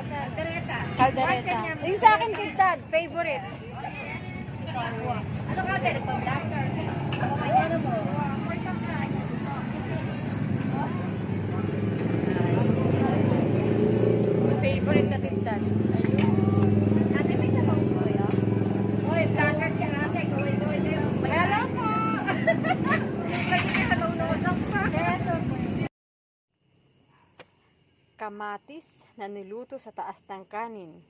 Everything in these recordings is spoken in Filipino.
Caldereta. Caldereta. Yung sa akin, kay Dad, favorite. Ano ka, Derek? Pag-blacker. Ano mo? Favorite na din Dad. Ate, may sabaw mo yun? Uy, blacker siya ate. Gawin na yun. Hello po! Lagi niya halaw na wadak pa. Kamatis na niluto sa taas ng kanin.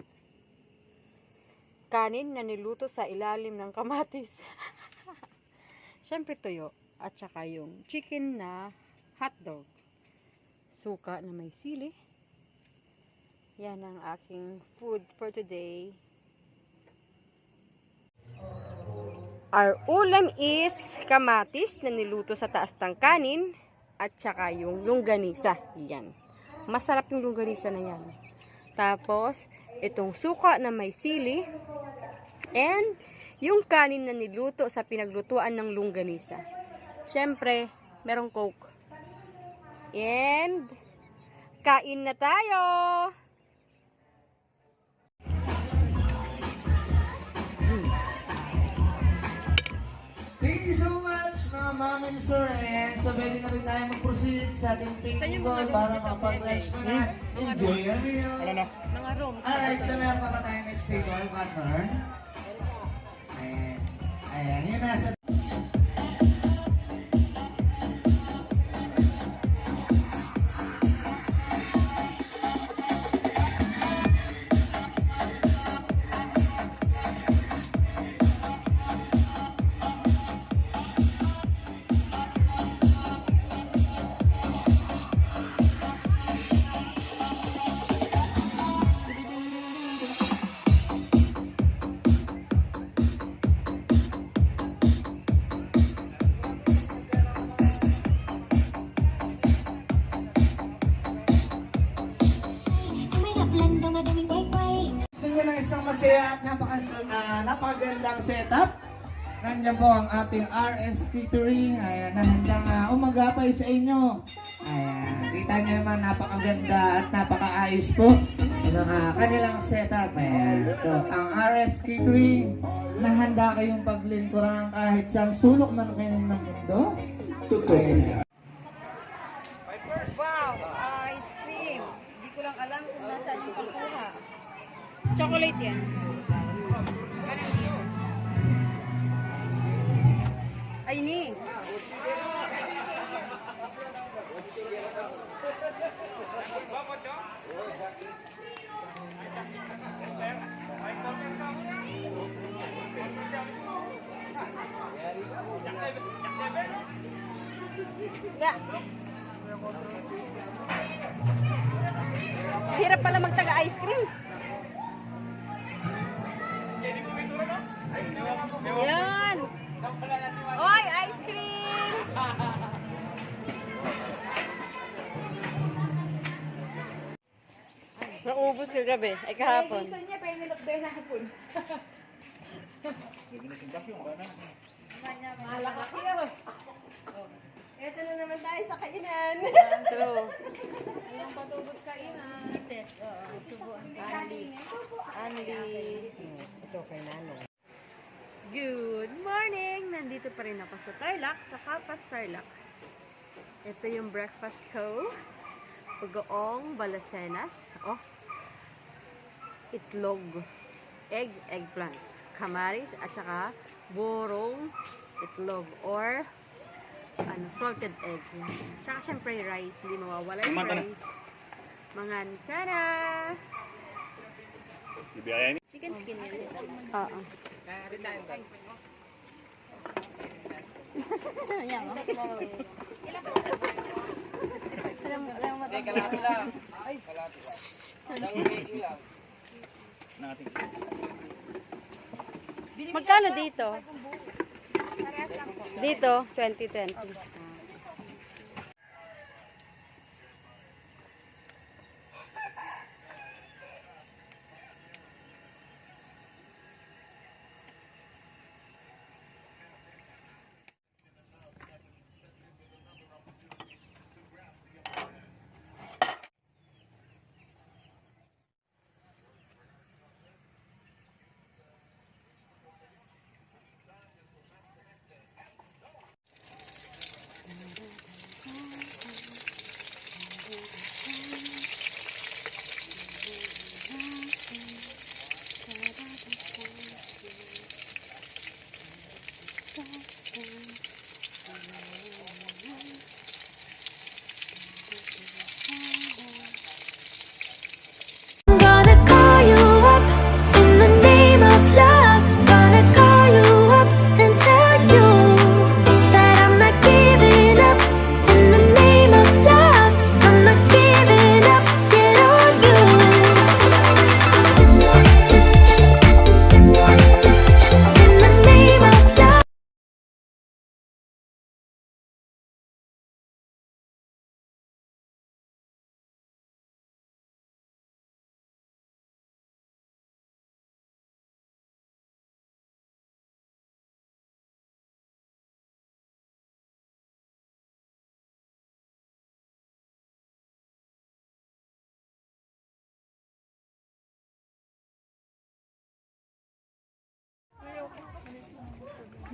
Kanin na niluto sa ilalim ng kamatis. Siyempre tuyo. At saka yung chicken na hotdog. Suka na may sili. Yan ang aking food for today. Our ulam is kamatis na niluto sa taas ng kanin at saka yung longganisa. Yan. Masarap yung longganisa na yan. Tapos, itong suka na may sili and yung kanin na niluto sa pinaglutuan ng longganisa. Siyempre, merong Coke. And, kain na tayo! Thank you so much mga ma'am and sir. And so pwede na rin tayo mag-proceed sa ating painting ball para makapag-lunch na. Enjoy your meal. Mga rooms. Alright, so meron pa ba tayong next table, partner? Ayan. Ayan, yun nasa... ng isang masaya at napakagandang setup. Nandiyan po ang ating RS Catering. Ayan, na handang umagapay sa inyo. Ayan, kita niyo naman napakaganda at napakaayos po ng kanilang setup. Ayan, so ang RS Catering na handa kayong paglingkuran kahit sa sulok man kayo ng mundo. Ayan. Wow, ice cream. Hindi ko lang alam kung nasaan yung kukuha. Chocolate yan. Ay, ni. Hirap pala magtaga-ice cream. Yan. Oy, ice cream. Naubos ka gabi. Ay kahapon. Gusto niya, pero nilokdoy na hapon. Malaki yun. Ito na naman tayo sa kainan. True. Anong patugot kainan? Subuan. Andy. Ito kay Nanay. Good morning! Nandito pa rin ako sa Tarlac, sa Kalpas Tarlac. Ito yung breakfast ko. Pugoong balasenas. Oh. Itlog. Eggplant. Kamaris at saka burong itlog or salted egg. Tsaka syempre rice. Hindi mawawala yung rice. Mangan. Tada! Chicken skin yan. Oo. Magkano dito? Dito, 2020.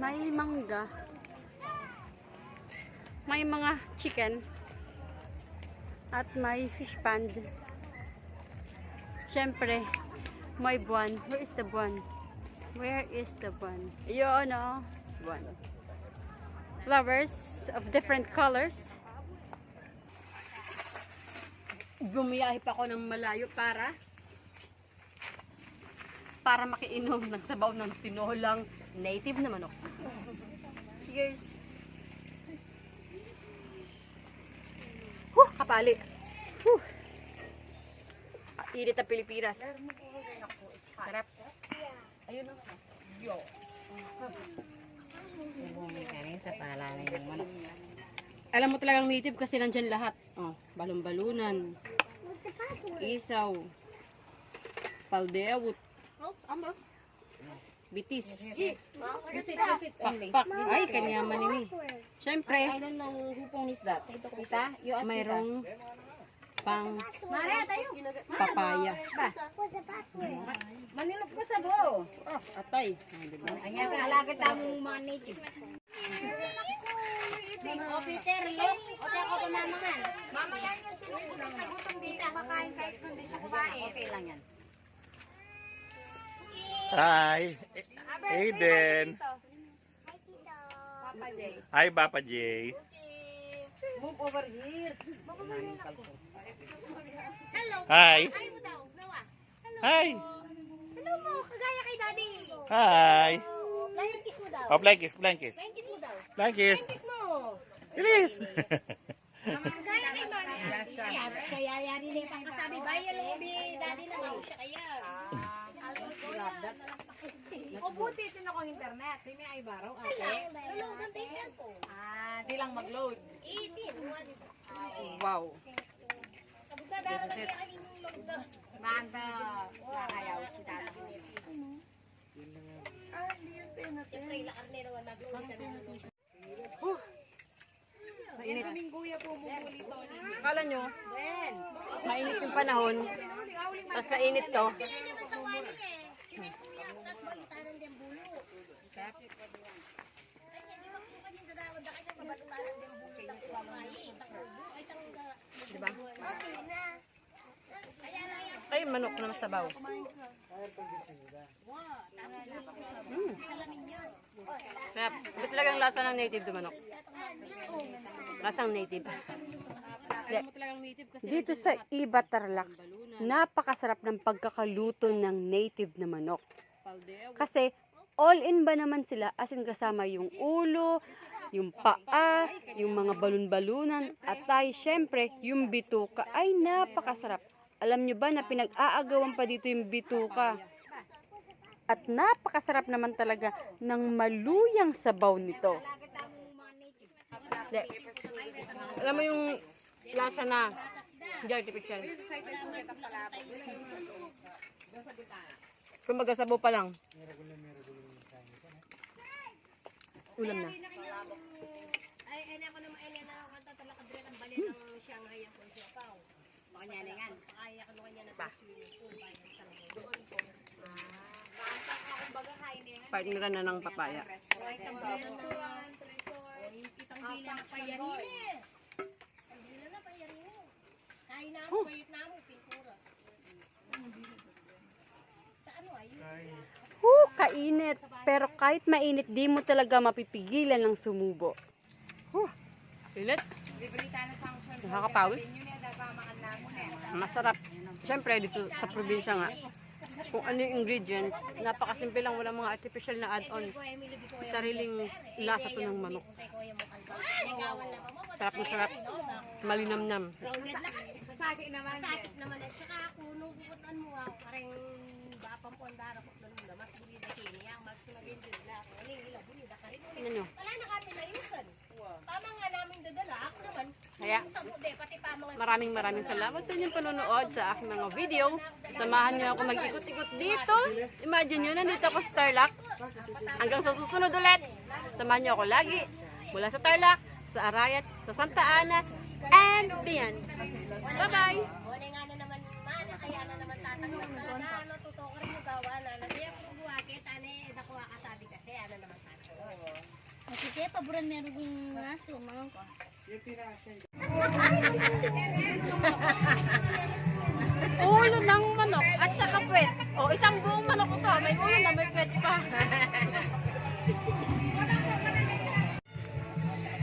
may mangga, may mga chicken, at may fish pond. Siyempre, may buwan. Where is the buwan? Where is the buwan? Ayun, oh. Buwan. Flowers of different colors. Bumiyahe pa ako ng malayo para makiinom ng sabaw ng tinolang native na manok. Cheers! Kapali! Init na Pilipinas. Sarap. Ayun o. Yo. Alam mo talagang native kasi nandyan lahat. Oh, balon-balunan. Isaw. Paldeawut. Bitis. Pakpak. Ay, kanyaman ini. Siyempre, mayroong pang papaya. Manilop ko sa bo. Atay. Kanya alagad ang mga native. O Peter, look. O teko ko naman. Mamaya yun sinubulong sa gutom dito. Makain kahit hindi siya kumain. Okay lang yan. Hi, Aiden. Hi, Papa J. Move over here. Hello. Hi. Hi mo daw. Nawa. Hi. Hello mo. Kagaya kay daddy. Hi. Lion kiss mo daw. Oh, blankets, blankets. Lion kiss mo daw. Blankets. Kiss mo. Bilis. Kagaya kay mami. Kaya yari na yung pangkasabi. Bayan mo bi daddy na daw siya kaya. O buti din ako internet. Di may ay baraw. Okay. Load ang tayo po. Di lang mag-load. 18. Wow. Kabutadara na kaya aking load na. Manda. Nakayaw si tata. Siyempre, ilakar nila wala nag-load ka na. Mainit. Domingguya po bumuli to. Akala nyo, mainit yung panahon. Tapos mainit to. Diba? Ay, manok na masabaw. Kaya, iba talagang lasa ng native na manok. Lasang native. Dito sa Iba, Tarlac, napakasarap ng pagkakaluto ng native na manok. Kasi, all-in ba naman sila, as in kasama yung ulo, yung paa, yung mga balon-balunan, at ay, syempre, yung bituka ay napakasarap. Alam nyo ba na pinag-aagawan pa dito yung bituka? At napakasarap naman talaga ng maluyang sabaw nito. De, alam mo yung lasa na hindi artificial. Kung magkasabaw pa lang. Ulam na. Ay, ako naman, ay, na kanta talaga dire ang bali ng Shanghai ang siyapaw. Baka niya lingan. Kaya ko kanya na swimming pool bayan talaga. Doon po. Basta ako baga kain niya. Partner na ng papaya. Ay, tambaluan, resort. Kitang bila na payarin. Ang bila na payarin. Kain na ako, kayot na mo, pintura. Sa ano ayun? Kainit. Pero kahit mainit, di mo talaga mapipigilan ng sumubo. Init. Nakakapawis. Masarap. Siyempre, dito sa probinsya nga, kung ano yung ingredients, napakasimple lang, walang mga artificial na add-on. Sariling lasa to ng manok. Sarap na sarap. Malinamnam. Sakit naman at saka ako nung pupuntan mo ako kareng bapang po ang dara ko doon mas buli na kini ang magsunagin din na ako ning ila buli da karin Tingnan nyo. wala na kami na inusan tama nga namin dadala ako naman Kaya, sa bude pati tama nga maraming salamat sa inyong panonood sa aking mga video. Samahan nyo ako mag-ikot-ikot dito. Imagine nyo, nandito ako sa Tarlac. Hanggang sa susunod ulit. Samahan nyo ako lagi. Mula sa Tarlac, sa Arayat, sa Santa Ana, and beyond. Bye-bye! wala nga na naman man kaya na naman tataglan talaga natuto ko rin yung gawa na nadiya ko buwakit ane dako kasabi kasi ano naman tayo Sige, paboran meron yung aso, mga ko. Ulo ng manok at saka puwet. O, isang buong manok ko to. May ulo na may puwet pa.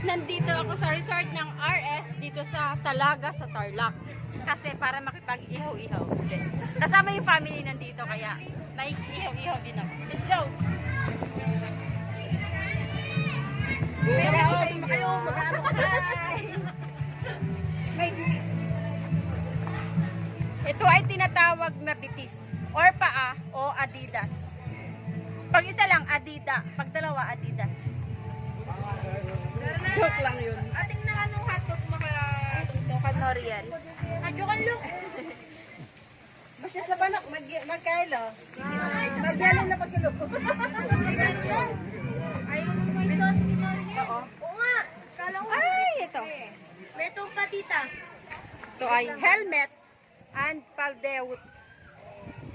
Nandito ako sa resort ng RS dito sa Talaga sa Tarlac. Kasi para makipag-ihaw-ihaw. Kasama yung family nandito kaya may ihaw-ihaw din ako. Let's go! Ito ay tinatawag na bitis or paa o Adidas. Pag isa lang Adida, pag dalawa Adidas. Joke lang yun. Ating na anong hotdog Ito ka Noriel. Adyo kan look. Basta sa panak, magkailo. Magyalo na pagkilo. Ayaw mo may sauce ni Maria? Oo nga. Kala ko. Ay, ito. May itong patita. Ito ay helmet and paldewut.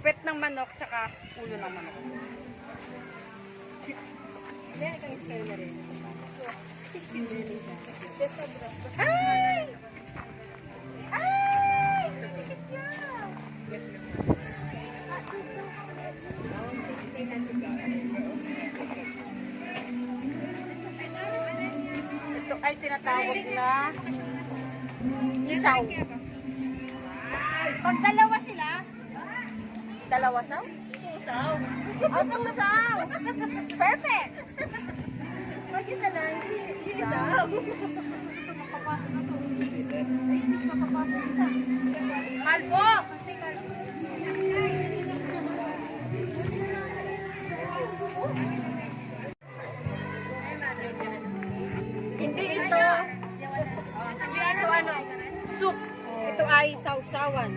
Pet ng manok tsaka ulo ng manok. Ay! Ay! Ito ay tinatawag na isaw. Pag dalawa sila, dalawa saw? Isaw. Ang saw. Perfect. Pag isa lang, isaw. Kalbo! Hindi ito. Hindi ito ano, soup. Ito ay sausawan.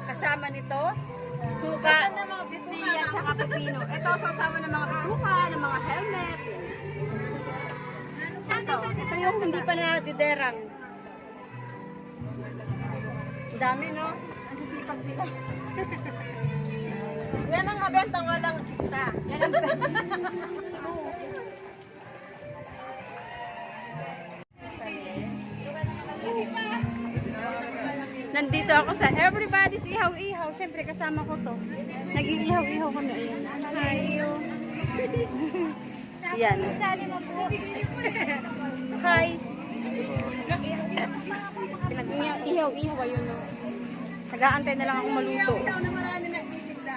Kasama nito, suka, siya, tsaka pepino. Ito sausawan ng mga bituka, ng mga helmet. Ito yung hindi pa nadiderang. Ang dami, no? Ang sisipag nila. Yan ang mabentang walang kita. Yan ang Nandito ako sa Everybody's Ihaw-Ihaw. Siyempre kasama ko to. Nag-iihaw-ihaw kami. Ayan. Hi. Yan. Hi. Ihaw-ihaw ayun. No? Nag-aantay na lang akong maluto. Na marami nagtitinda.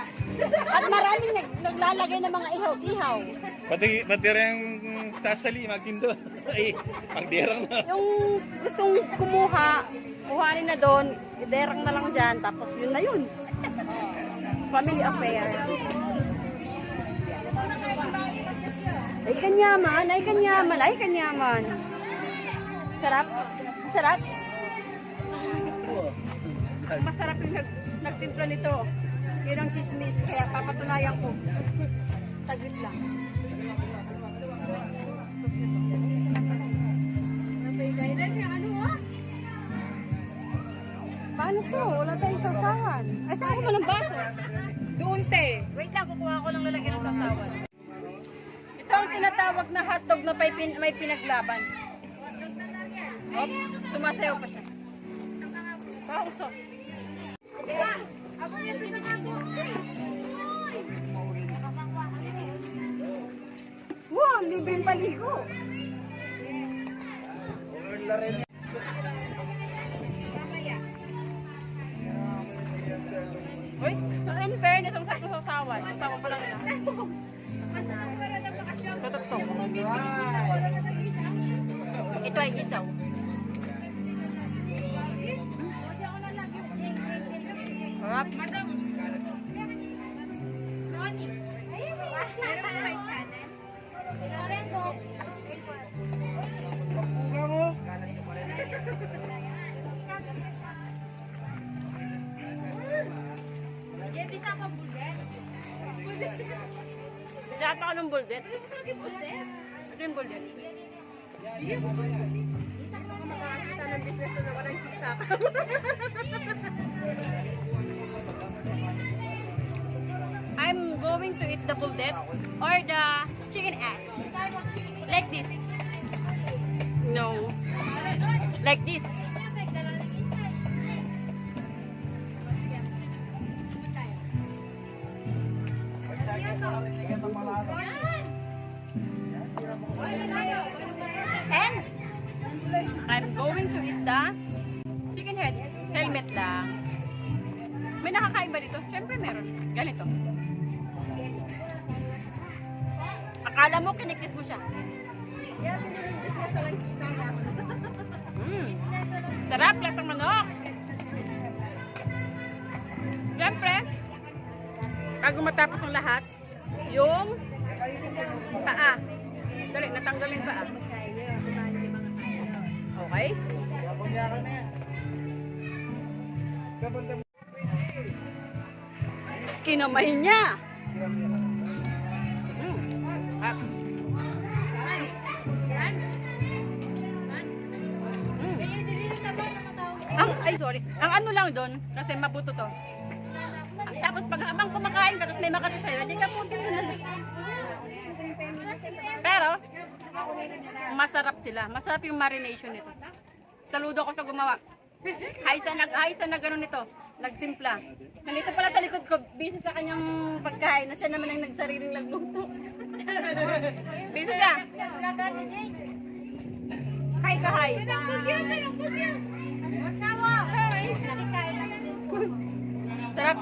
At maraming naglalagay ng mga ihaw-ihaw. Pati rin sasali, magtindo. Ay, ang derang na. Yung gustong kumuha, kuhanin na doon, iderang na lang dyan, tapos yun na yun. Family affair. Ay kanyaman, ay kanyaman, ay kanyaman. Sarap? Sarap? Masarap yung nagtimpla nito. Yun ang chismis, kaya papatunayan ko. Saglit lang. Paano to? Wala tayong sausawan. Ay, saan ko ba ng baso? Doon, te. Wait lang, kukuha ko lang lalagyan ng sausawan. Ito ang tinatawag na hotdog na may pinaglaban. Oops, sumasayaw pa siya. Pausok. Wow, libreng paligo. Uy, in fairness, ang sakto sa sawan. Ang tawa pa lang na. Totoo. Ito ay isaw. Harap. Lahat ako ng buldet. Ito yung buldet. Makakita ng business na walang kita. I'm going to eat the buldet or the chicken ass. Like this. No. Like this. And I'm going to eat the chicken head. Helmet lang. May nakakain ba dito? Siyempre meron. Ganito. Akala mo kinikis mo siya. Kaya pinilinis niya sa langkita niya. Sarap lang ng manok. Siyempre, bago matapos ang lahat, yung paa. Dali, natanggalin paa. Okay? Kinamay niya. Ah. Sorry. Ang ano lang doon, kasi mabuto to. Tapos pag habang kumakain ka, tapos may makati sa'yo, hindi ka putin na lang. Pero, masarap sila. Masarap yung marination nito. Saludo ko sa gumawa. Haysa na gano'n nito. Nagtimpla. Nandito pala sa likod ko, busy sa kanyang pagkain na siya naman ang nagsariling nagluto. Busy siya. Hi ka, hi. Sarap.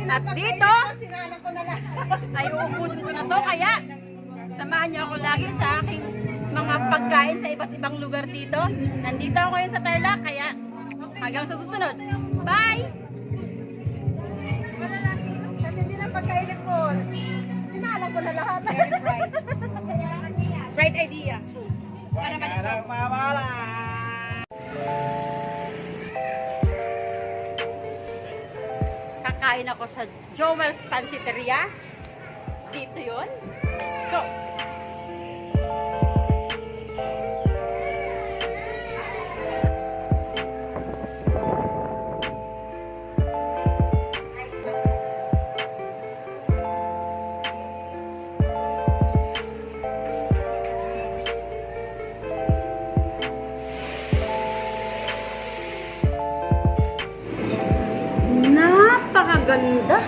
At dito, ay uubusin ko na to. Kaya, samahan niyo ako lagi sa aking mga pagkain sa iba't ibang lugar dito. Nandito ako ngayon sa Tarlac, kaya hanggang sa susunod. Bye! At hindi na pagkainip po. Sinaalam ko na lahat. Right idea. Para kakain ako sa Joel's Pansiteria. Dito yun. So, napakaganda.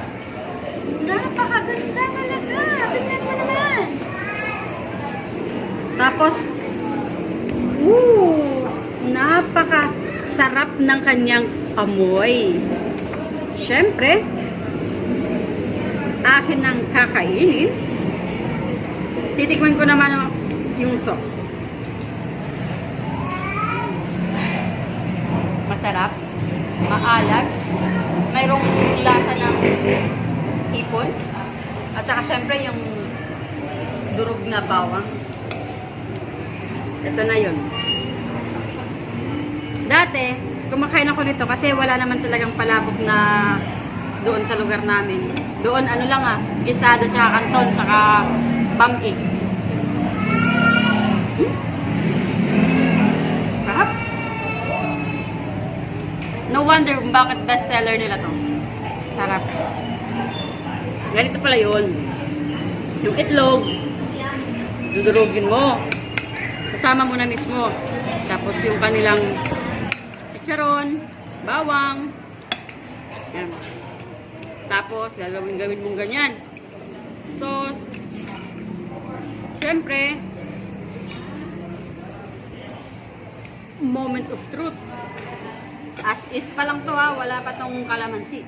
Napakaganda talaga. Tingnan mo naman. Tapos, napakasarap ng kanyang amoy. Siyempre, akin ang kakainin. Titikman ko naman yung sauce. Masarap. Maalas. Mayroong lasa ng hipon. At saka syempre yung durog na bawang. Ito na yun. Dati, kumakain ako nito kasi wala naman talagang palabok na doon sa lugar namin. Doon ano lang gisado tsaka kanton tsaka bangke. Sarap. No wonder kung bakit bestseller nila to. Sarap. Ganito pala yun. Yung itlog, dudurugin mo. Kasama mo na mismo. Tapos yung kanilang chicharon, bawang. Yan. Tapos, gawin mong ganyan. Sauce. Siyempre, moment of truth. As is pa lang to wala pa tong kalamansi.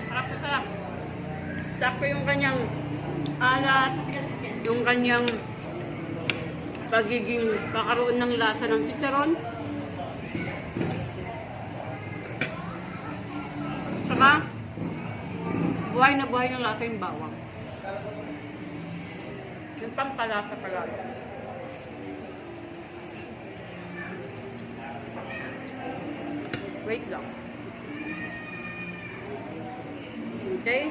Sarap na sarap. Sakto yung kanyang alat, yung kanyang pagiging kakaroon ng lasa ng chicharon. Saka, buhay na buhay ng lasa yung bawang. Yung pangkalasa pala. Wait lang. Okay?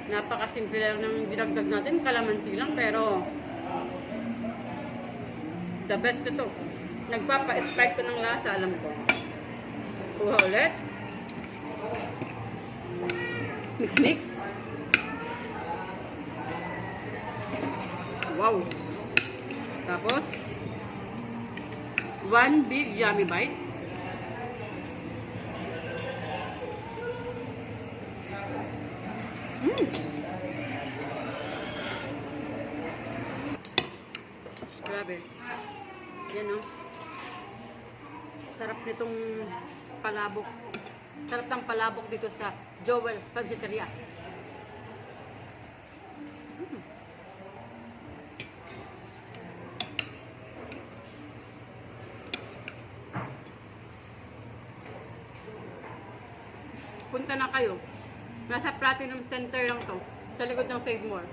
Napakasimple lang ng dinagdag natin. Kalamansi lang, pero the best ito. Nagpapa-strike ko ng lasa, alam ko. Kuha ulit. Mix. Wow. Tapos, one big yummy bite. Grabe. Yan o. Sarap nitong palabok. Sarap ng palabok dito sa Joel's Pansiteria. Punta na kayo. Nasa Platinum Center lang to. Sa likod ng Save More.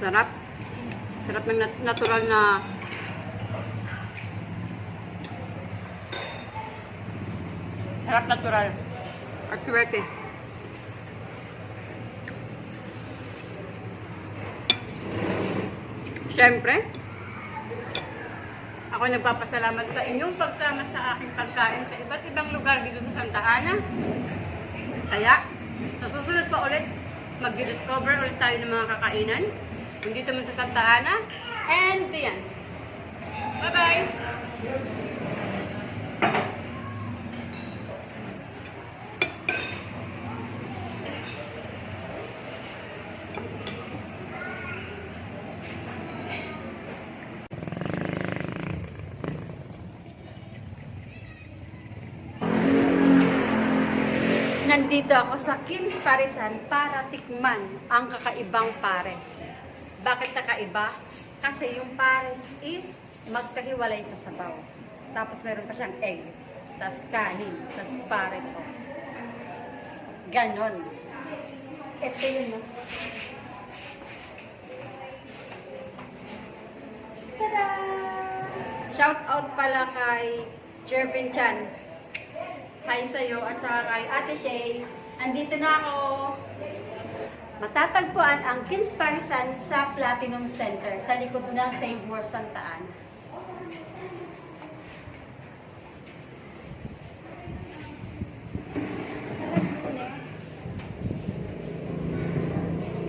Sarap. Sarap ng natural na sarap natural. At swerte. Siyempre, ako nagpapasalamat sa inyong pagsama sa aking pagkain sa iba't ibang lugar dito sa Santa Ana. Kaya, sa susunod pa ulit, mag-discover ulit tayo ng mga kakainan. Dito mo sa Santa Ana. And diyan. Bye-bye! Nandito ako sa King's Parisan para tikman ang kakaibang pares. Bakit kakaiba? Kasi yung pares is magkahiwalay sa sabaw. Tapos meron pa siyang egg. Tapos kanin. Tapos pares. Oh. Ganon. Ito yun. No? Tada! Shout out pala kay Jervin Chan. Hi sa'yo at saka kay Ate Shay. Andito na ako. Matatagpuan ang King's Parisan sa Platinum Center sa likod ng Save More Santa Ana.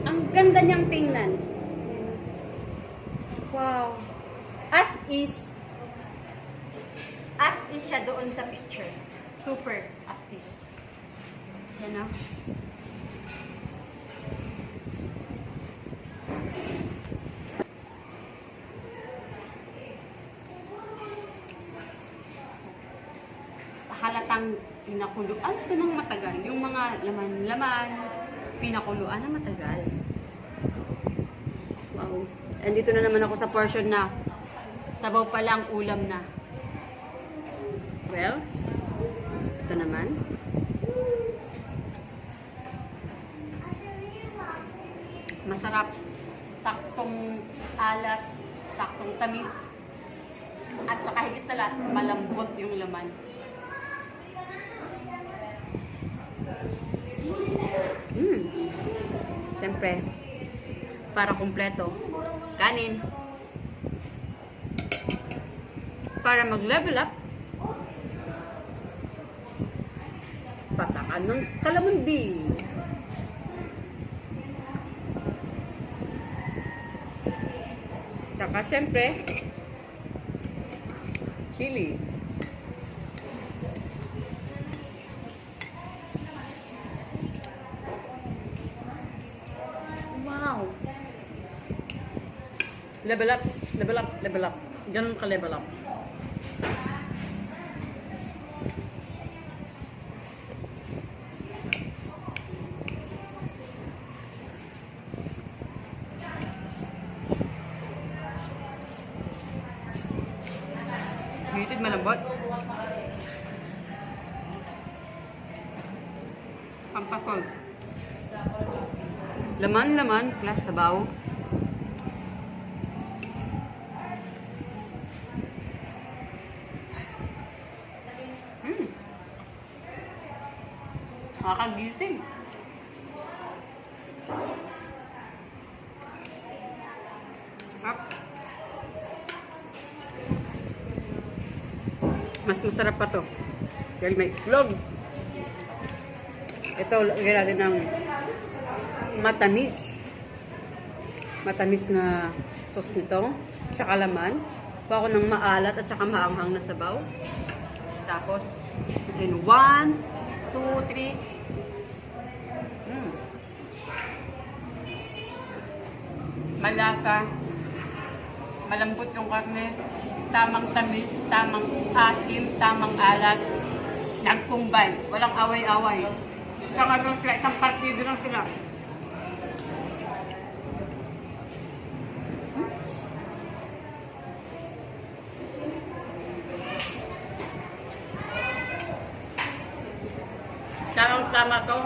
Ang ganda niyang tingnan. Wow. As is siya doon sa picture. Super as is. Yan o. Halatang pinakuluan ito ng matagal. Yung mga laman-laman, pinakuluan na matagal. Wow. And dito na naman ako sa portion na sabaw pa lang, ulam na. Well, ito naman. Masarap. Saktong alat, saktong tamis. At saka higit sa lahat, malambot yung laman. Siyempre, para kumpleto. Kanin. Para mag-level up, patakan ng kalamansi. Tsaka syempre, chili. Wow! Level up, level up, level up. Ganun ka level up. Muted, malambot. Pampasol. Laman-laman plus sabaw. Makagising. Sarap. Mas masarap pa to. Dahil may itlog. Ito, lagyan natin ng matamis. Matamis na sauce nito. Tsaka laman. Kuha ko ng maalat at tsaka maanghang na sabaw. Tapos, in 1, 2, 3. Malasa. Malambot yung karne. Tamang tamis, tamang asim, tamang alat. Nag-combine. Walang away-away. Isang ano sila, isang partido lang sila. Tamang-tama to.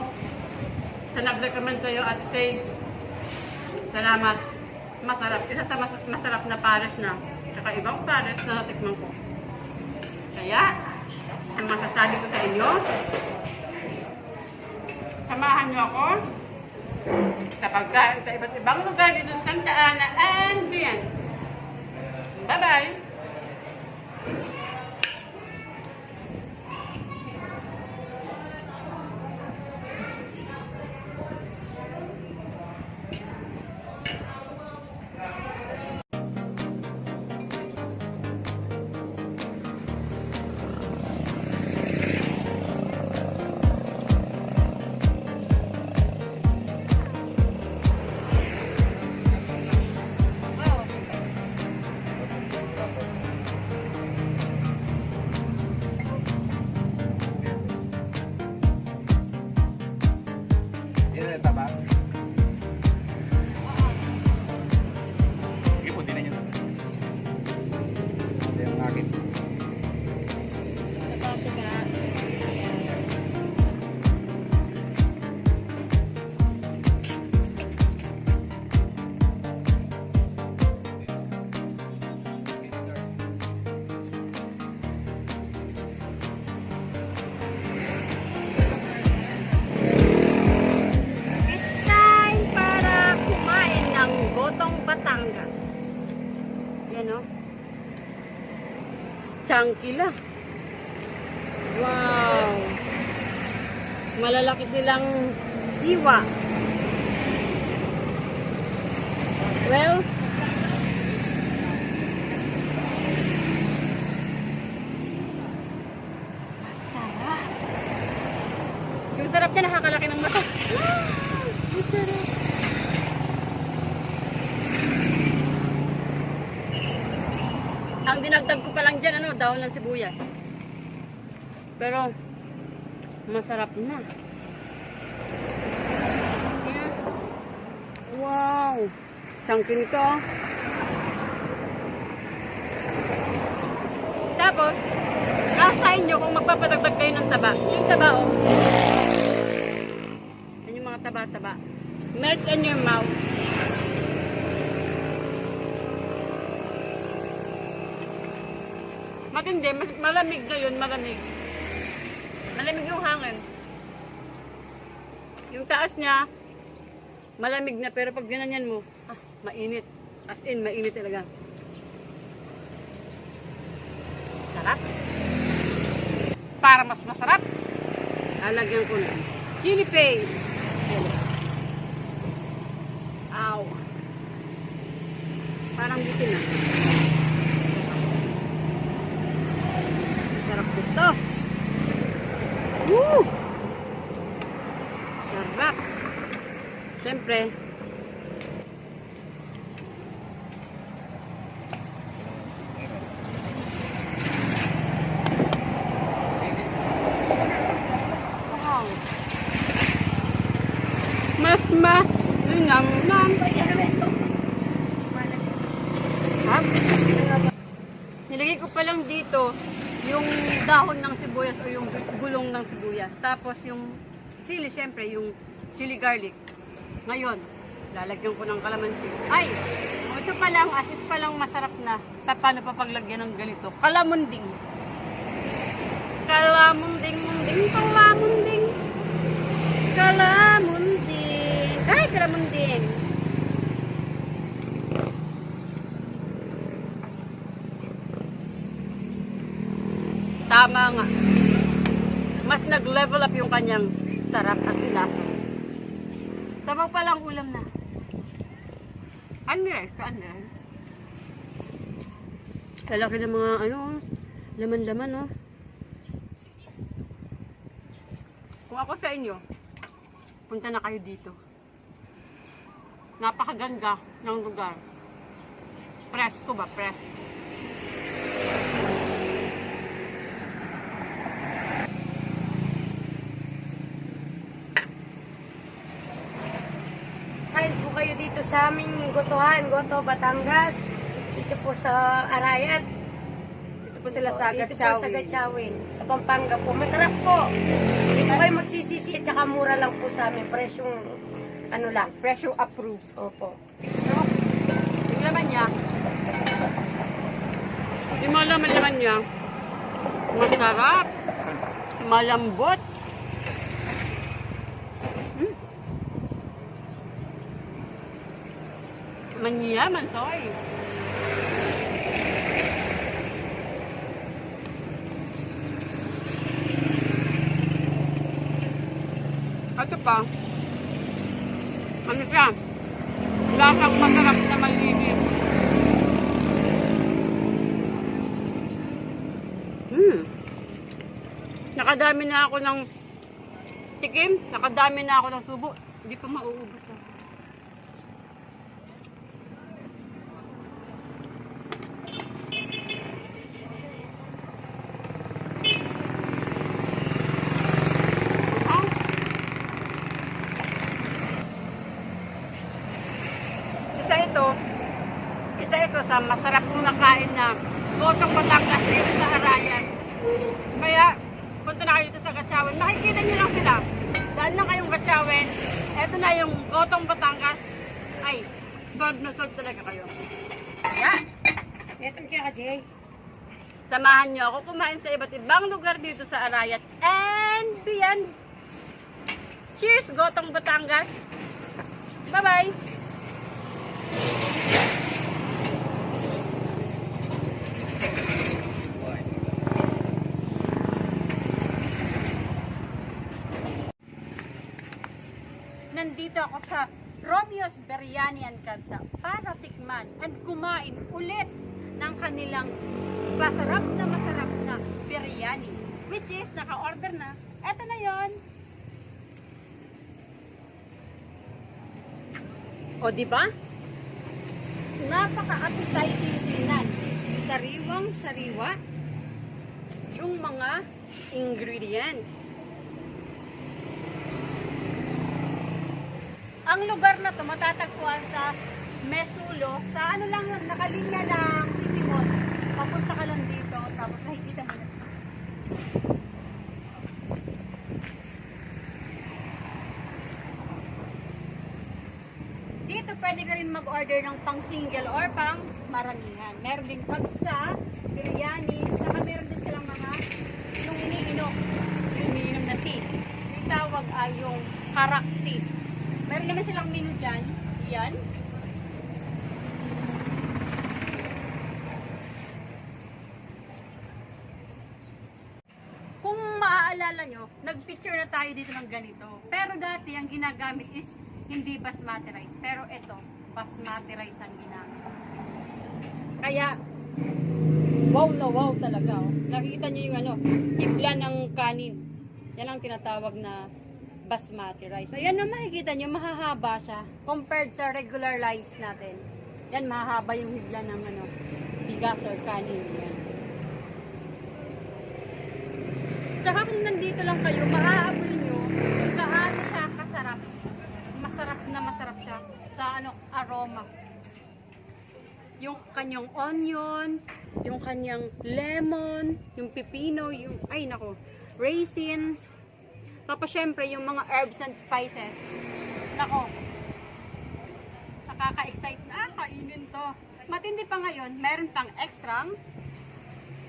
Sa nag-recommend sa'yo at Shay. Salamat. Masarap. Isa sa masarap na pares na. Tsaka ibang pares na natikman ko. Kaya, ang masasabi ko sa inyo, samahan niyo ako sa pagkain sa iba't ibang lugar dito sa Santa Ana and beyond. Bye-bye! Yan na taba. Sige po, din na yun. Ito yung akin. It's time para kumain ng Gotong Batangas. Yan o. Chunky lang. Wow. Malalaki silang diwa. Well, masarap. Yung sarap niya nakakalaki ng mata. Ang sarap. Ang dinagdag ko pa lang dyan, dahon ng sibuyas. Pero, masarap na. Yan. Wow! Chunky nito. Tapos, asahin nyo kung magpapadagdag kayo ng taba. Yung taba, oh. Yan yung mga taba-taba. Melts on your mouth. Matindi, malamig na yun, malamig. Malamig yung hangin. Yung taas niya, malamig na, pero pag ginanyan mo, mainit. As in, mainit talaga. Sarap. Para mas masarap, lalagyan ko na chili paste. Ow. Parang bitin na. Sarap dito. Woo! Sarap. Siyempre, wow. Mas malinamnam. Sarap. Nilagay ko pa lang dito yung dahon ng sibuyas o yung gulong ng sibuyas. Tapos yung sili, syempre, yung chili garlic. Ngayon, lalagyan ko ng kalamansi. Ay, ito pa lang, asis pa lang masarap na. Paano pa paglagyan ng ganito? Kalamunding. Kalamunding, munding, kalamunding. kalamunding. Ay, kalamunding. Tama nga. Mas nag-level up yung kanyang sarap at ilasa. Sabaw pa lang ulam na. Unrice to unrice. Lalaki ng mga laman-laman, no? Kung ako sa inyo, punta na kayo dito. Napakaganda ng lugar. Presko ba? Presko. Kain po kayo dito sa aming Gotohan, Goto, Batangas. Dito po sa Arayat. Dito po sila sa Dito po sa Gatchawin. Gatchawin. Sa Pampanga po. Masarap po. Hindi po kayo magsisisi at saka mura lang po sa amin. Presyong ano lang. Presyo approved. Opo. Yung laman niya. Yung mga laman niya. Masarap. Malambot. Manyaman, soy. Ito pa. Ano siya? Lasang masarap na malinis. Nakadami na ako ng tikim. Nakadami na ako ng subo. Hindi pa mauubos na. Isa ito sa masarap kong nakain na Gotong Batangas dito sa Arayat. Kaya, punta na kayo dito sa Gatchawin. Makikita nyo lang sila. Daan lang kayong Gatchawin. Ito na yung Gotong Batangas. Ay, solve na solve talaga kayo. Kaya, Ito kaya ka, Jay. samahan nyo ako kumain sa iba't ibang lugar dito sa Arayat. And, yan. Cheers, Gotong Batangas. Bye-bye. Nandito ako sa Romeo's Biryani and Kabsa para tikman at kumain ulit ng kanilang masarap na biryani, which is naka-order na. Eto na yon. O diba? Napaka-appetizing tingnan. Sariwang-sariwa yung mga ingredients. Ang lugar na to matatagpuan sa Mesulo, sa ano lang, nakalinya ng City Mall. Papunta ka lang dito, tapos nakikita mo na. Dito pwede ka rin mag-order ng pang single or pang maramihan. Meron din kabsa, biryani, saka meron din silang mga yung iniinom na tea. Yung tawag ay yung karak tea. Meron naman silang menu dyan. Yan. Kung maaalala nyo, nag-feature na tayo dito ng ganito. Pero dati, ang ginagamit is hindi basmati rice. Pero ito, basmati rice ang ginamit. Kaya, wow na wow talaga. Oh. Nakikita nyo yung hibla ng kanin. Yan ang tinatawag na basmati rice. Ayan na makikita nyo, mahahaba siya compared sa regular rice natin. Yan, mahahaba yung hibla ng bigas or kanin. Yan. Tsaka kung nandito lang kayo, maaamoy nyo kung gaano siya kasarap. Masarap siya sa aroma. Yung kanyang onion, yung kanyang lemon, yung pipino, yung, raisins. Tapos syempre yung mga herbs and spices. Nako. Nakaka-excite na. Kainin to. Matindi pa ngayon, meron pang extra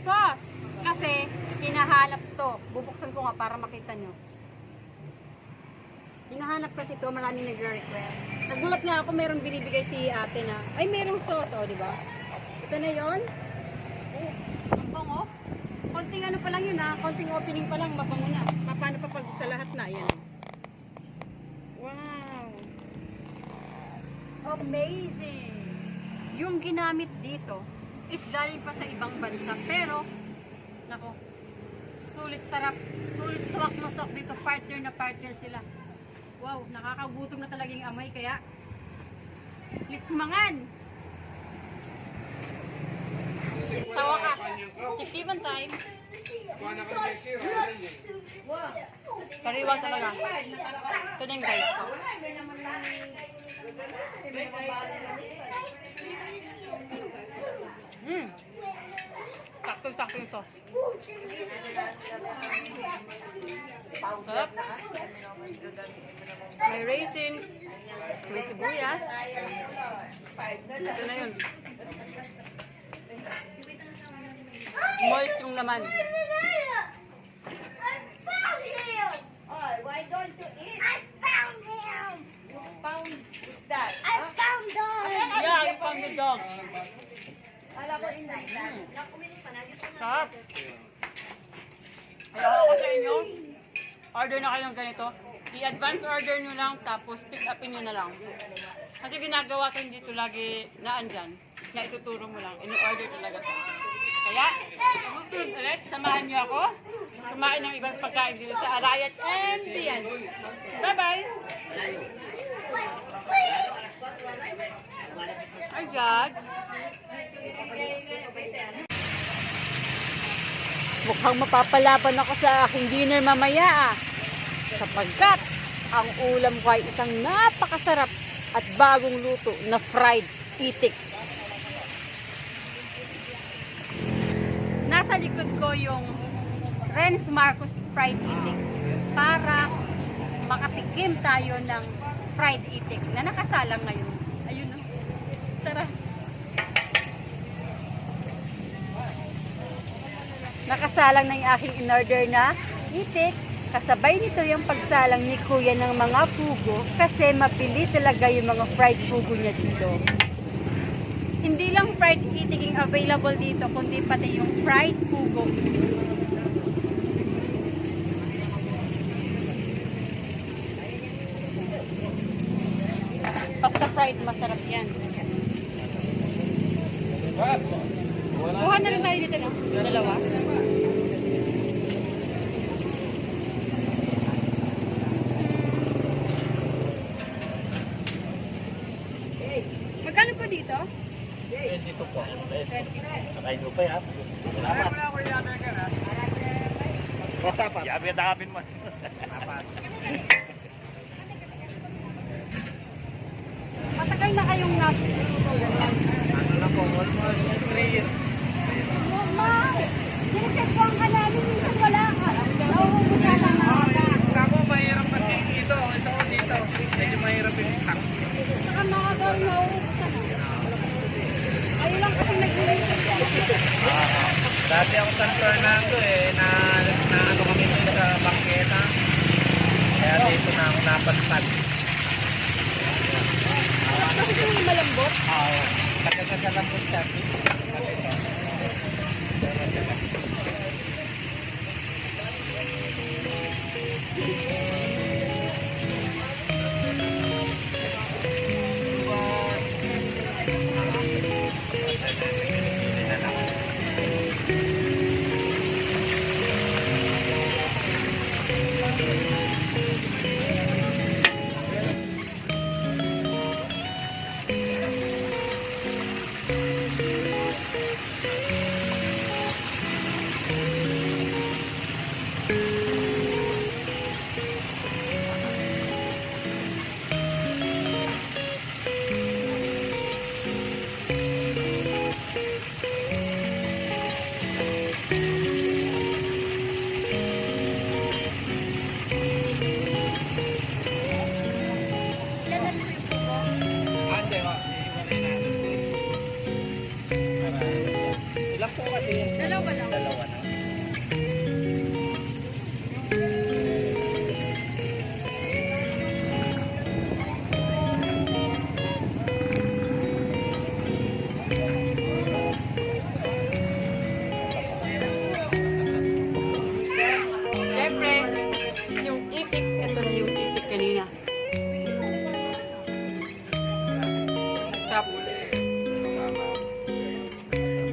sauce. Kasi hinahalap to. Bubuksan ko nga para makita nyo. Hinahanap kasi ito, maraming nagre-request. Nagulat nga ako, mayroong binibigay si ate na, ay mayroong sauce, oh, di ba? Ito na yon. Oh, ang bango. Konting ano pa lang yun ha, konting opening pa lang, mabango na. Paano pa pag sa lahat na, yan. Wow! Amazing! Yung ginamit dito is galing pa sa ibang bansa, pero, nako, sulit sarap, sulit suwak na suwak dito, partner na partner sila. Wow, nakakagutom na talaga yung amoy, kaya let's mangan! Sa wakas, chikiman time. Sariwa talaga. Ito na yung guys ko. Sakto-sakto yung sauce. Sarap. May raisins, may sibuyas. Ito na yun. Moist yung laman. Oh, why don't you eat? I found him! Pound is that? I found dog! Yeah, I found the dog. Alam ko inay. Sarap. Kaya ako sa inyo, order na kayo ng ganito. I-advance order nyo lang, tapos pick upin nyo na lang. Kasi ginagawa ko dito lagi na andyan, na ituturo mo lang. Ini-order talaga to. Kaya, susunod ulit, samahan nyo ako. Kumain ng ibang pagkain dito sa Arayat and Tiyan. Bye-bye! Hi, Jad! Mukhang mapapalaban ako sa aking dinner mamaya sapagkat ang ulam ko ay isang napakasarap at bagong luto na fried itik. Nasa likod ko yung Renz Marcos fried itik para makatikim tayo ng fried itik na nakasalang ngayon. Ayun na. Tara. Nakasalang na yung aking in-order na itik. Kasabay nito yung pagsalang ni Kuya ng mga pugo kasi mapili talaga yung mga fried pugo niya dito. Hindi lang fried itik yung available dito, kundi pati yung fried pugo. Basta fried, masarap yan. Kuha na rin tayo dito, no? Dalawa. Magkano po dito? Dito po. Nakain mo pa yan. Kasapat. Yabi-yapin mo. Matagal na kayong nagluto yan. Ano na po, almost 3 years. Mama, dinicheck ko ang kalamin, minsan wala ka. Nauubos na lang ako. Ako, mahirap kasi ito. Ito ko dito. Medyo mahirap yung stock. Saka mga daw nauubos na lang. Ayun lang kasi nag-iisip ko. Dati ako San Fernando na ano kami dito sa Bangketa. Kaya dito na ako napastan. Kasi yung malambot. Oo. Taga-sasalambot siya. Ilang po kasi yun? Dalawa lang. Dalawa na.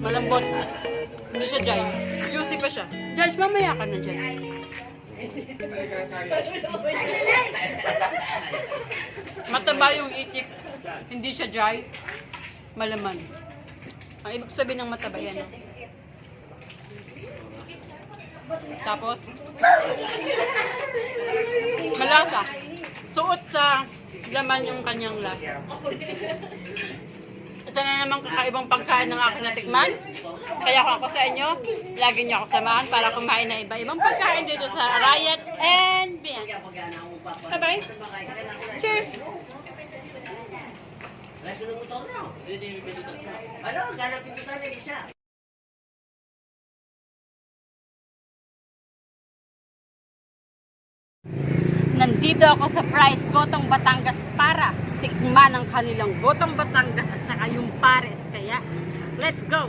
Malambot. Hindi siya dry. Juicy pa siya. Judge, mamaya ka na dyan. Mataba yung itik. Hindi siya dry. Malaman. Ang ibig sabihin ng mataba yan. Tapos, malasa. Suot sa laman yung kanyang lasa. Ito na naman kakaibang pagkain ng aking natikman. Kaya kung ako sa inyo, lagi niyo ako samahan para kumain na iba-ibang pagkain dito sa Riot and Beyond. Bye-bye. Cheers! Nandito ako sa Price Gotong Batangas para tikman ang kanilang Gotong Batangas at saka yung pares. Kaya, let's go!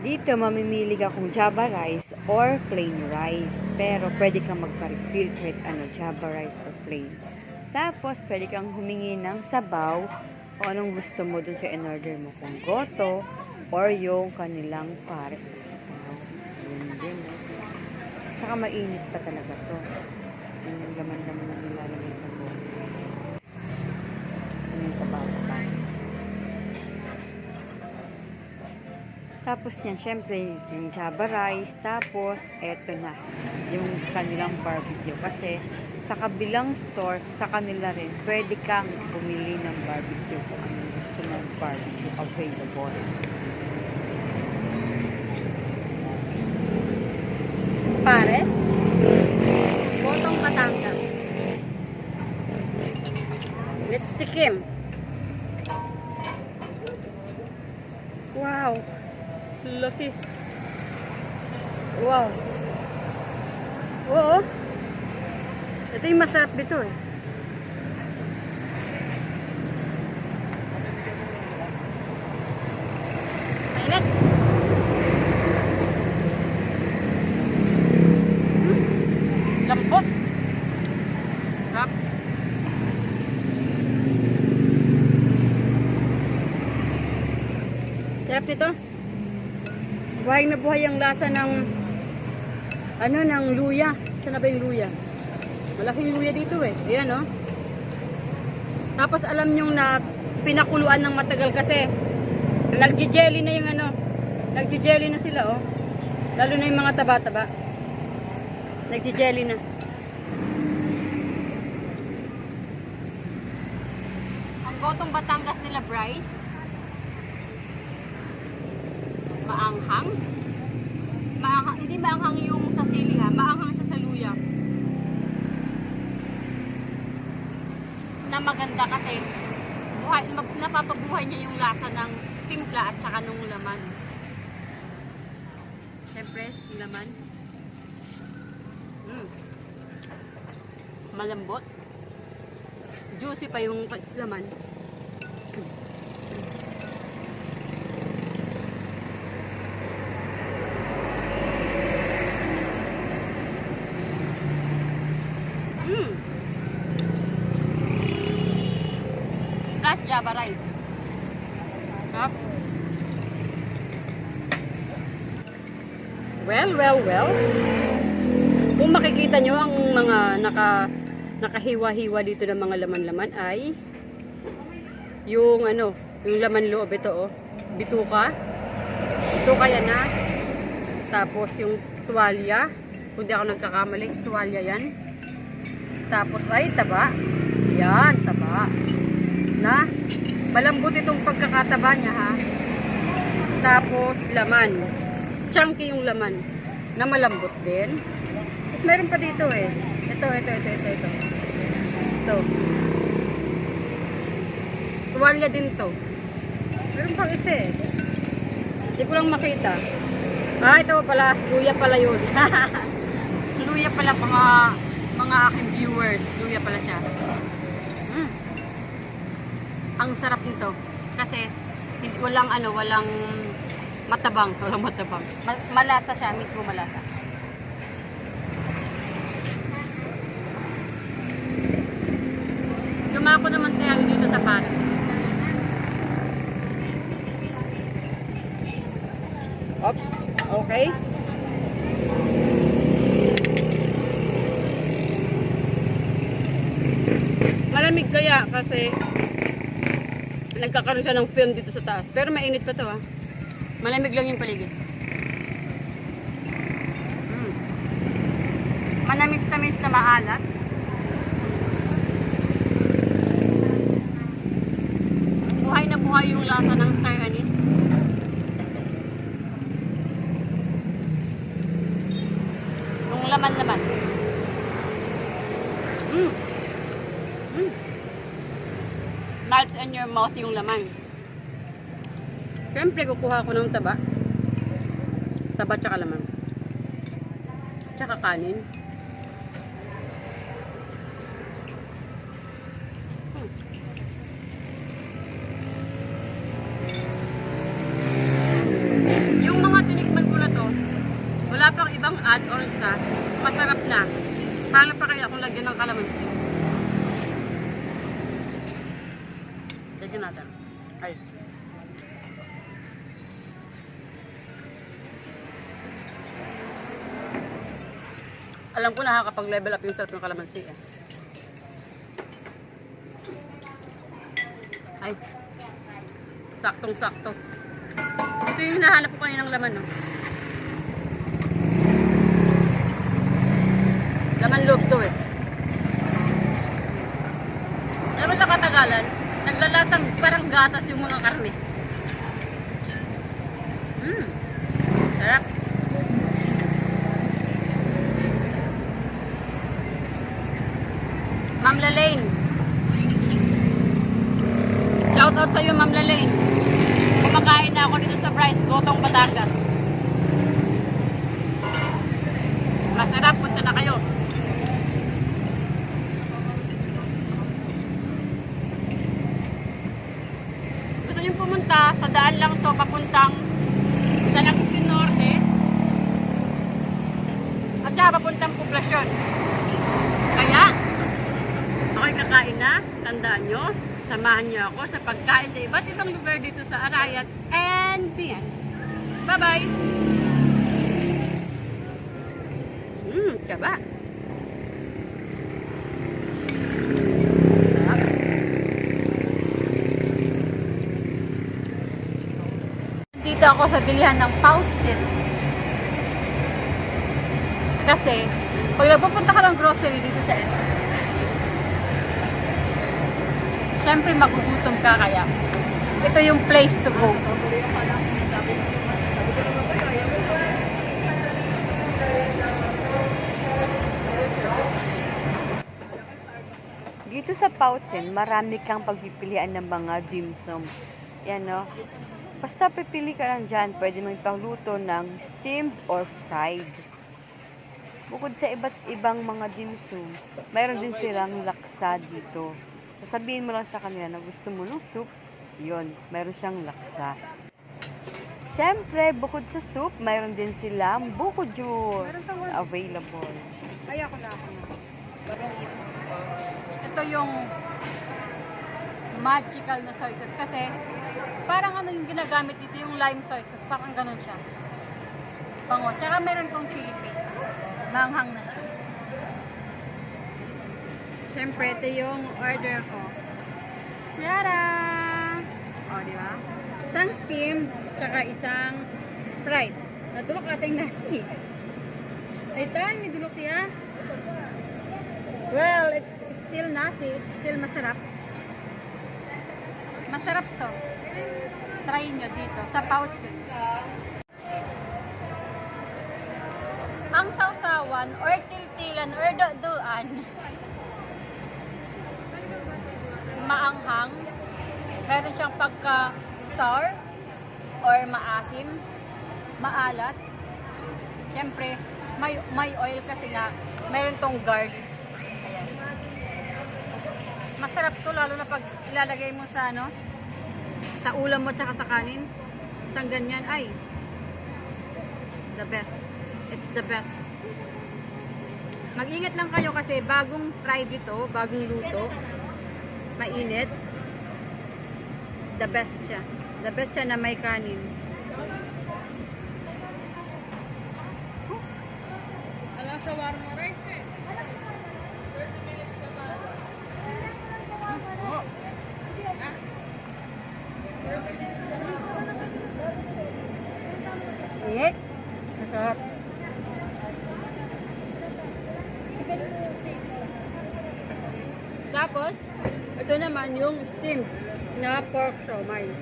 Dito, mamimili ka kung Java rice or plain rice. Pero, pwede kang magpa-refill kahit ano, Java rice or plain. Tapos, pwede kang humingi ng sabaw o anong gusto mo dun sa in-order mo. Kung goto or yung kanilang pares na sabaw. Yun din. Saka mainit pa talaga to. Yung laman-laman na nilalagay sa bowl. Yung taba-taba. Tapos niyan, syempre, yung Java rice. Tapos, eto na, yung kanilang barbecue. Kasi, sa kabilang store, sa kanila rin, pwede kang bumili ng barbecue kung ano gusto ng barbecue available. Pares. Gotong Batangas. Let's tikim. Wow. Laki. Wow. Oo. Ito yung masarap dito eh. Mainit. Lambot. Sarap. Sarap nito. Buhay na buhay ang lasa ng ng luya. Saan na ba yung luya? Malaking luya dito eh. Ayan oh. Tapos alam nyo na pinakuluan ng matagal kasi nagji-jelly na yung nagji-jelly na sila oh. Lalo na yung mga taba-taba. Nagji-jelly na. Ang Gotong Batangas nila, Bryce. Maanghang. Maanghang, hindi maanghang yung sa sili ha. Maanghang siya sa luya. Na maganda kasi napapabuhay niya yung lasa ng timpla at saka nung laman. Siyempre, yung laman. Malambot. Juicy pa yung laman. Plus Java rice. Up. Well. Kung makikita nyo ang mga nakahiwa-hiwa dito ng mga laman-laman ay yung yung laman loob ito oh. Bituka. Bituka yan na. Tapos yung tuwalya. Kung di ako nagkakamali, tuwalya yan. Tapos ay taba. Yan, taba. Na malambot itong pagkakataba niya ha. Tapos laman. Chunky yung laman na malambot din. At meron pa dito eh. Ito. Tuwalya din to. Meron pang isa eh. Hindi ko lang makita. Ito pala. Luya pala yun. Luya pala mga aking viewers. Luya pala siya. Ang sarap nito. Kasi Walang ano, walang matabang. Walang matabang. Malasa siya, mismo malasa. Dumako naman tayo dito sa Paris. Oops, okay. Malamig kaya kasi nagkakaroon siya ng film dito sa taas. Pero mainit pa to ah. Malamig lang yung paligid. Manamis-tamis na maalat. Buhay na buhay yung lasa ng star anise. Yung laman naman. Melts in your mouth yung laman. Siyempre, kukuha ko ng taba. Taba tsaka laman. Tsaka kanin. Yung mga tinikman ko na to, wala pang ibang add-ons na. Masarap na. Paano pa kaya kung lagyan ng kalamansi? Lagyan natin. Ay. Alam ko nakakapag-level up yung sarap ng kalamansi eh. Ay. Saktong-sakto. Ito yung hinahanap ko kaninang laman, no? Laman loob to eh. Alam mo sa katagalan, naglalasang parang gatas yung mga karne. Sarap. Ma'am Lalaine. Shout out sa iyo, Ma'am Lalaine. Kumakain na ako dito sa Bryce, Gotong, Batangas. Masarap, punta na kayo. Gusto niyo pumunta, sa daan lang to, papuntang San Agustin Norte. At saka papuntang Poblacion. Kaya, ako'y kakain na, tandaan nyo, samahan nyo ako sa pagkain sa iba't ibang lugar dito sa Arayat and beyond. Bye-bye! Kaba! Dito ako sa bilihan ng Poutzit. Kasi, pag nagpupunta ka ng grocery dito sa SM, syempre magugutom ka kaya ito yung place to go. Dito sa Poutzin, marami kang pagpipilian ng mga dim sum. Yan no. Basta pipili ka lang dyan, pwede mo ipangluto ng steamed or fried. Bukod sa iba't ibang mga dim sum, mayroon din silang laksa dito. Sasabihin mo lang sa kanila na gusto mo ng soup, yun, mayroon siyang laksa. Siyempre, bukod sa soup, mayroon din silang buko juice available. Ay, ako na. Ito yung magical na soy sauce kasi parang ano yung ginagamit dito, yung lime soy sauce, parang ganun siya. Bango. Tsaka meron pong chili paste. Manghang na siya. Siyempre, ito yung order ko. Yara! O, di ba? Isang steamed, tsaka isang fried. Natulok ating nasi. Ito, may dulok siya. Well, it's still nasi. It's still masarap. Masarap to. Try nyo dito, sa Poutzin. Ang sausawan, or tiltilan, or doan, maanghang, meron siyang pagka-sour or maasim, maalat. Siyempre, may oil kasi nga, meron tong garlic. Ayan. Masarap to, lalo na pag ilalagay mo sa ano, Sa ulam mo tsaka sa kanin. Isang ganyan, ay. The best. It's the best. Mag-ingat lang kayo kasi bagong fried ito, bagong luto. Mainit. The best siya. The best siya na may kanin. Alam shawarma rice eh. Init. Masarap. Tapos, ito naman yung steamed na pork siomai.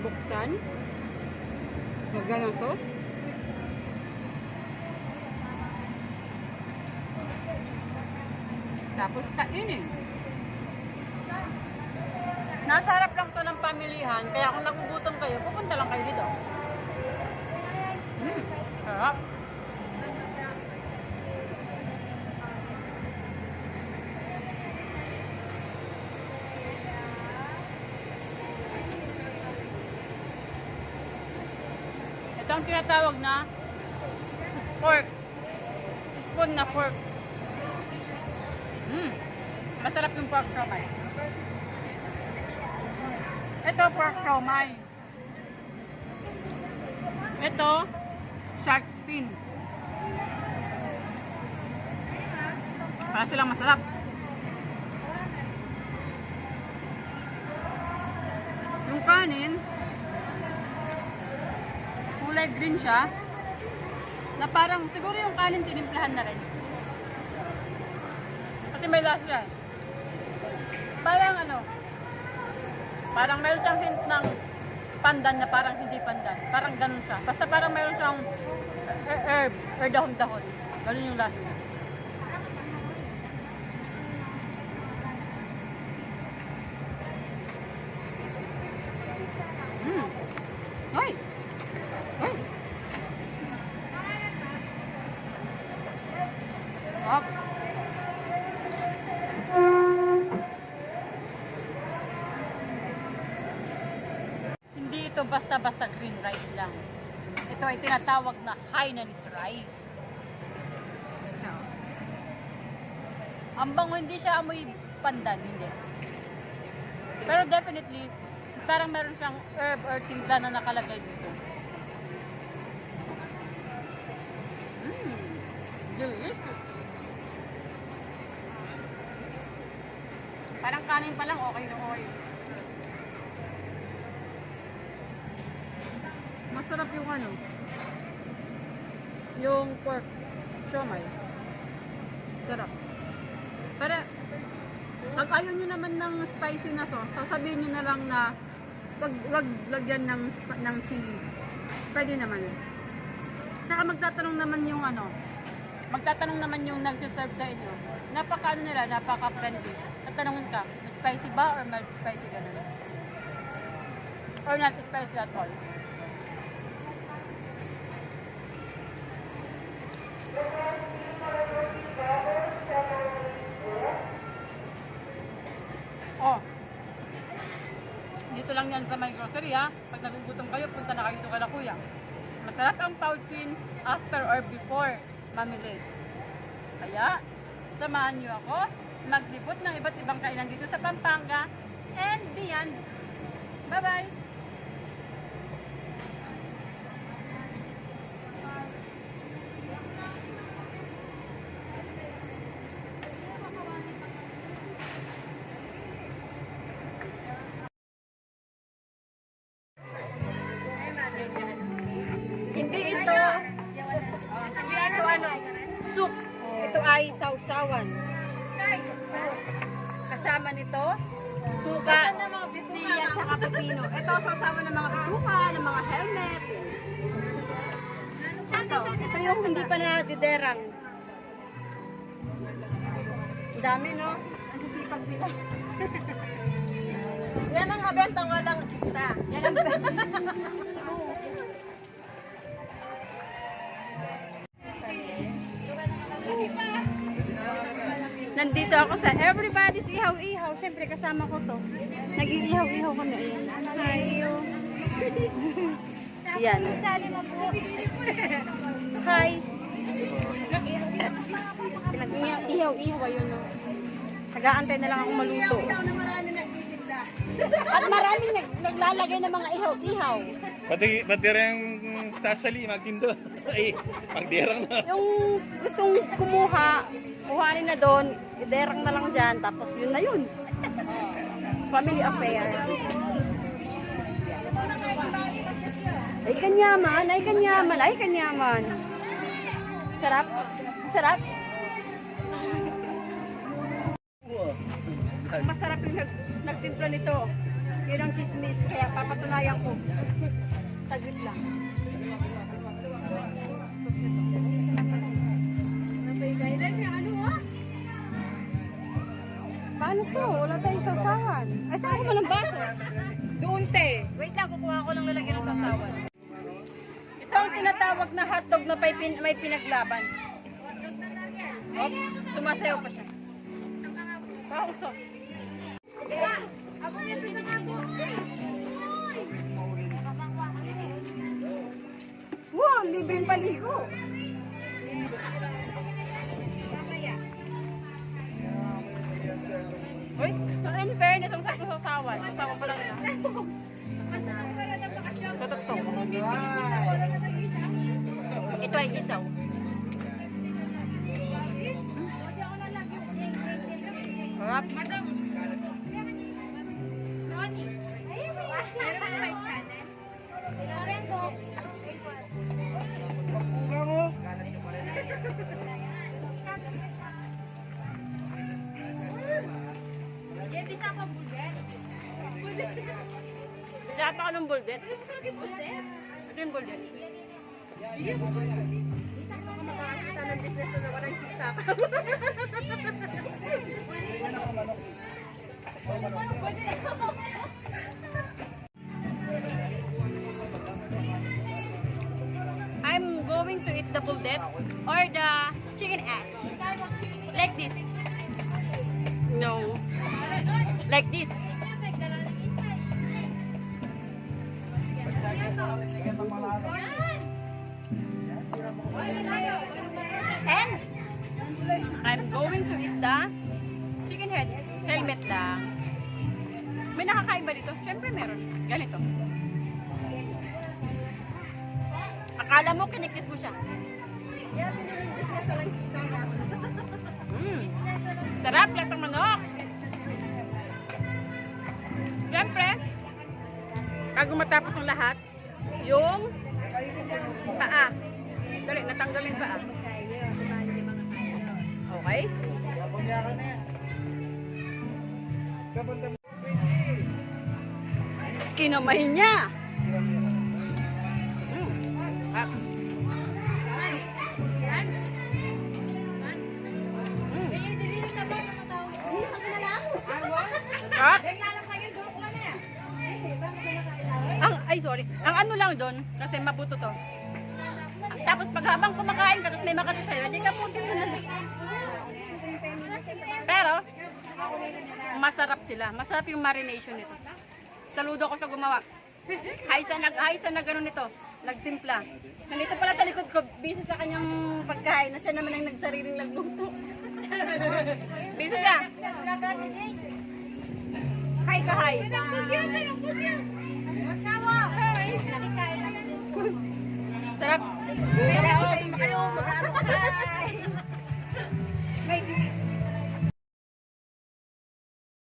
Buksan. Lagyan ng sauce. Tapos kainin. Nasa harap lang to ng pamilihan, kaya kung nagugutom kayo, pupunta lang kayo dito. Sarap. Ito ang tinatawag na fork. Spoon na fork. Masarap yung pork siomai. Ito pork siomai. Ito shark's fin. Para silang masarap. Yung kanin, kulay green siya, na parang, siguro yung kanin tinimplahan na rin. Kasi may lasa siya. Parang ano, parang meron siyang hint ng pandan na parang hindi pandan. Parang ganun siya. Basta parang meron siyang herb or dahon-dahon. Ganun yung lasa niya. Ay! Ay! Up! Hindi ito basta-basta green rice lang. Ito ay tinatawag na Hainanese rice. Ang bango, hindi siya amoy pandan, hindi. Pero definitely, parang meron siyang herb or timpla na nakalagay dito. Delicious! Parang kanin pa lang, okay na okay. Masarap yung ano, yung pork siomai. Sarap. Para, pag ayaw nyo naman ng spicy na sauce, sasabihin nyo na lang na wag lagyan ng chili. Pwede naman. Tsaka magtatanong naman yung ano, magtatanong naman yung nagsiserve sa inyo. Napaka ano nila, napaka-friendly. Tatanungin ka, spicy ba or mild spicy ka na? Or not spicy at all. Oh. Dito lang yan sa may grocery ha. Pag nagugutom kayo, punta na kayo dito kala kuya. Masarap ang pouchin after or before mamili. Kaya, samahan niyo ako maglibot ng iba't ibang kainan dito sa Pampanga and beyond. Bye-bye! Hindi ito ano, soup. Ito ay sausawan. Kasama nito, suka, siya, at pepino. Ito sausawan ng mga bituka, ng mga helmet. Ito yung hindi pa nadiderang. Dami, no? Ang sisipag nila. Yan ang mabentang walang kita. Yan ang Nandito Nandito ako sa Everybody's Ihaw-Ihaw. Siyempre kasama ko to. Nag-iihaw-ihaw kami. Ayan. Hi. Yan. Hi. Nag-ihaw-ihaw ayun no. Nag-aantay na lang ako maluto. At maraming naglalagay ng mga ihaw-ihaw. Pati rin sasali, magtindo. Ay, magdirang na. Yung gustong kumuha, kuhanin na doon, iderang na lang dyan, tapos yun na yun. Family affair. Ay kanyaman, ay kanyaman, ay kanyaman. Sarap? Sarap? Masarap yung nagtimpla nito. Yun ang chismis, kaya papatunayan ko. Saglit lang. Paano to? Wala tayong sasawan. Ay, saan ko ba ng baso? Doon, te. Wait lang, kukuha ko ng lalagyan ng sasawan. Ito ang tinatawag na hotdog na may pinaglaban. Oops, sumasayaw pa siya. Bakong sauce. Wow, libreng paligo. Uy, in fairness, ang sakto sa sawan. Sasawan pa lang na. Tutugtog. Ito ay isaw. Sarap. Lahat ako ng buldet. Ito yung buldet. Makakita ng business na walang kita. I'm going to eat the buldet or the chicken ass. Like this. No. Like this. And I'm going to eat the chicken head. Helmet lang. May nakakain ba dito? Siyempre meron. Ganito. Akala mo kinikis mo siya. Yan, piniling business na lang kita. Sarap lang ng manok. Siyempre, bago matapos ang lahat, yung paa. Dali, natanggalin paa. Okay? Kinamay niya. Sorry. Ang ano lang doon, kasi mabuto to. Tapos pag habang kumakain ka, tapos may makati sa'yo, hindi ka putin na lang. Pero, masarap sila. Masarap yung marination nito. Saludo ko sa gumawa. Haysa na gano'n nito. Nagtimpla. Nandito pala sa likod ko, busy sa kanyang pagkain na siya naman ang nagsariling nagluto. Busy siya. Hi ka, hi. Sarap. Kayo, mag-aaral ka.